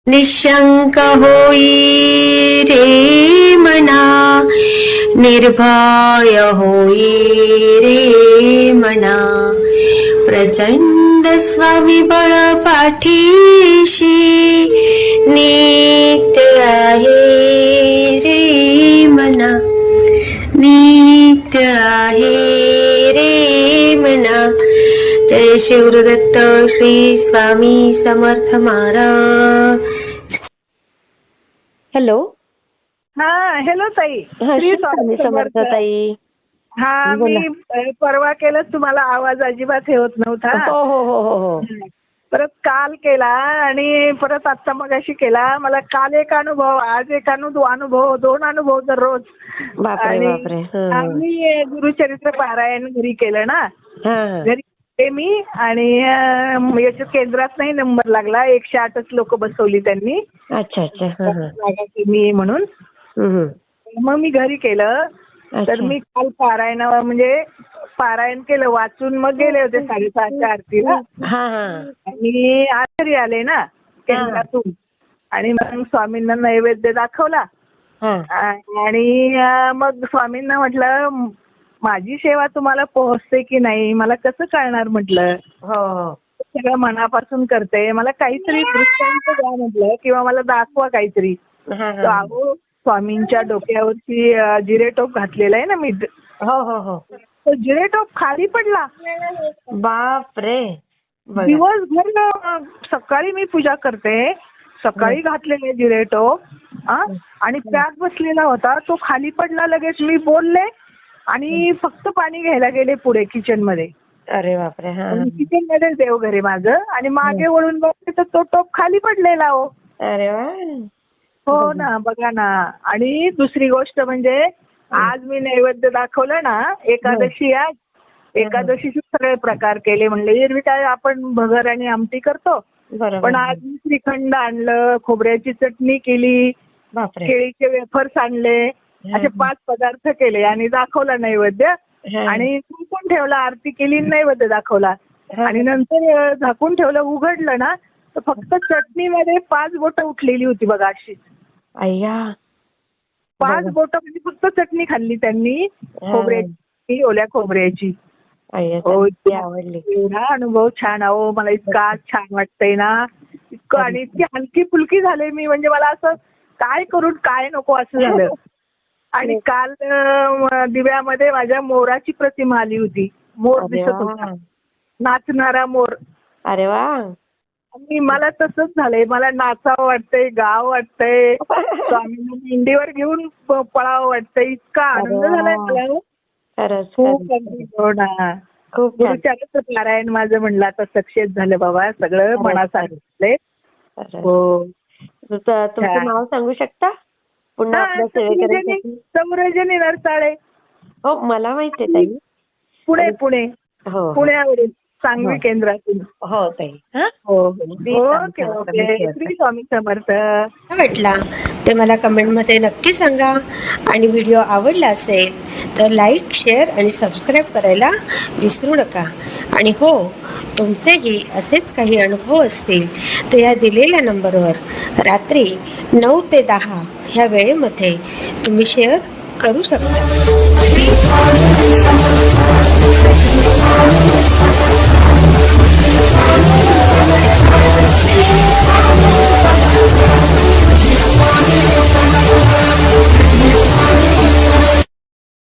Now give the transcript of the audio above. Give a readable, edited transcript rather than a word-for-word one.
निशंक होई रे मना, निर्भय होई रे मना, प्रचंड स्वामीबळ पाठीशी नित्य आहे रे मना, नित्य आहे रे मना. जय शिवदत्त श्री स्वामी समर्थ महाराज. हॅलो. हा हॅलो ताई. श्री स्वामी समर्थ ताई. हा मी परवा केलं, तुम्हाला आवाज अजिबात हे होत नव्हता. हो हो हो हो हो. परत काल केला आणि परत आता मगाशी केला. मला काल एक अनुभव, आज एक अनुभव, दोन अनुभव दररोज. बापरे बापरे. आम्ही गुरुचरित्र पारायण घरी केलं ना. घरी केले मी आणि याच्या केंद्रात नाही नंबर लागला. 108च लोक बसवली त्यांनी. अच्छा अच्छा. मी म्हणून मग मी घरी केलं. तर मी काल पारायण केलं वाचून, मग गेले होते 6:30च्या आरतीला. आणि आचारी आले ना केंद्रातून आणि मग स्वामींना नैवेद्य दाखवला. आणि मग स्वामींना म्हटलं, माझी सेवा तुम्हाला पोहोचते की नाही मला कसं कळणार म्हटलं. सगळं मनापासून करते, मला काहीतरी दृष्टांत द्या म्हटलं, किंवा मला दाखवा काहीतरी. अहो स्वामींच्या डोक्यावरची जिरेटोप घातलेला आहे ना मी. तो जिरेटोप खाली पडला. बापरे. दिवसभर सकाळी मी पूजा करते, सकाळी घातलेले जिरेटोप आणि पॅक बसलेला होता, तो खाली पडला. लगेच मी बोलले आणि फक्त पाणी घ्यायला गेले पुढे किचन मध्ये. अरे बापरे. किचन मध्ये देवघर आहे माझं, आणि मागे वळून बघते तर तो टोप खाली पडलेला. हो अरे हो ना, बघा ना. आणि दुसरी गोष्ट म्हणजे आज मी नैवेद्य दाखवलं ना, एकादशी. आज एकादशीचे सगळे प्रकार केले. म्हणले एरवी काय आपण भगर आणि आमटी करतो, पण आज मी श्रीखंड आणलं, खोबऱ्याची चटणी केली, केळीचे वेफर्स आणले, असे 5 पदार्थ केले आणि दाखवला नैवेद्य. आणि झाकून ठेवला, आरती केली, नैवेद्य दाखवला आणि नंतर झाकून ठेवलं. उघडलं ना तर फक्त चटणीमध्ये 5 बोटं उठलेली होती बघा अशी. 5 बोटं म्हणजे फक्त चटणी खाल्ली त्यांनी, खोबऱ्याची, ओल्या खोबऱ्याची. आवडली. एवढा अनुभव छान. अहो मला इतका छान वाटतंय ना, इतकं. आणि इतकी हलकी फुलकी झाले मी, म्हणजे मला असं काय करून काय नको असं झालं. आणि काल दिव्यामध्ये माझ्या मोराची प्रतिमा आली होती. मोर दिसत होता, नाचणारा मोर. अरे वा. आणि मला तसंच झालंय, मला नाचावं वाटतंय, गाव वाटतंय, स्वामींना मेंढीवर घेऊन पळावं वाटतंय. इतका आनंद झालाय मला. खूप गुरुचरित्र पारायण माझं म्हणलं आता सक्सेस झालं बाबा, सगळं मनासारखं. हो. तुमचं नाव सांगू शकता पुन्हा आपल्या सेवेकरण्यासाठी? सौरजनी नरसाळे. हो मला माहिती आहे ताई. पुणे पुण्यावरून सांगवी केंद्रातून. हो ताई. Okay okay. श्री स्वामी समर्थ. वाटला ते मला कमेंटमध्ये नक्की सांगा. आणि व्हिडिओ आवडला असेल तर लाईक, शेअर आणि सबस्क्राईब करायला विसरू नका. आणि हो, तुमचेही असेच काही अनुभव असतील तर या दिलेल्या नंबरवर रात्री 9 ते 10 ह्या वेळेमध्ये तुम्ही शेअर करू शकता. श्री